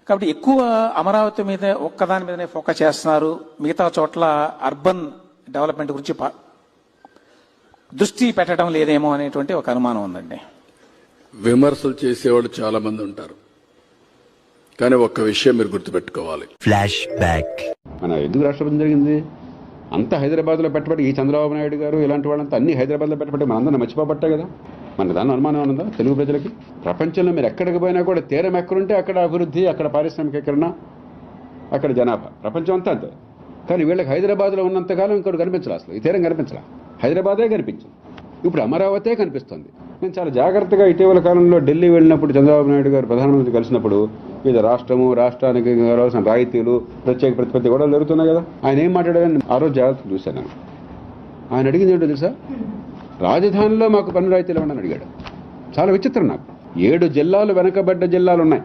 కాబట్టి ఎక్కువ అమరావతి మీద ఒక్కదాని మీదనే ఫోకస్ చేస్తున్నారు, మిగతా చోట్ల అర్బన్ డెవలప్మెంట్ గురించి దృష్టి పెట్టడం లేదేమో అనేటువంటి ఒక అనుమానం ఉందండి. విమర్శలు చేసేవాళ్ళు చాలా మంది ఉంటారు, కానీ ఒక్క విషయం మీరు గుర్తుపెట్టుకోవాలి. Flash back. మన ఎందుకు రాష్ట్రపతి జరిగింది అంతా హైదరాబాద్లో పెట్టబట్టి, ఈ చంద్రబాబు నాయుడు గారు ఇలాంటి వాళ్ళంతా అన్ని హైదరాబాద్లో పెట్టబట్టి మనందరం మర్చిపోబట్టే కదా. మన దాని అనుమానం ఉన్నదా తెలుగు ప్రజలకి? ప్రపంచంలో మీరు ఎక్కడికి పోయినా కూడా తీరం ఎక్కడుంటే అక్కడ అభివృద్ధి, అక్కడ పారిశ్రామికీకరణ, అక్కడ జనాభా, ప్రపంచం అంతా అంతే. కానీ వీళ్ళకి హైదరాబాద్లో ఉన్నంతకాలం ఇంకోటి కనిపించలే, అసలు ఈ తీరం కనిపించలే, హైదరాబాదే కనిపించింది. ఇప్పుడు అమరావతే కనిపిస్తుంది. నేను చాలా జాగ్రత్తగా ఇటీవల కాలంలో ఢిల్లీ వెళ్ళినప్పుడు చంద్రబాబు నాయుడు గారు ప్రధానమంత్రి కలిసినప్పుడు ఇది రాష్ట్రానికి కావాల్సిన రాయితీలు, ప్రత్యేక ప్రతిపత్తి కూడా జరుగుతున్నాయి కదా. ఆయన ఏం మాట్లాడారని ఆ రోజు జాగ్రత్తగా చూశాను నేను. ఆయన అడిగింది ఏంటో తెలుసా, రాజధానిలో మాకు పన్ను రాయితీలు ఇవ్వండి అని అడిగాడు. చాలా విచిత్రం నాకు. 7 జిల్లాలు వెనకబడ్డ జిల్లాలు ఉన్నాయి.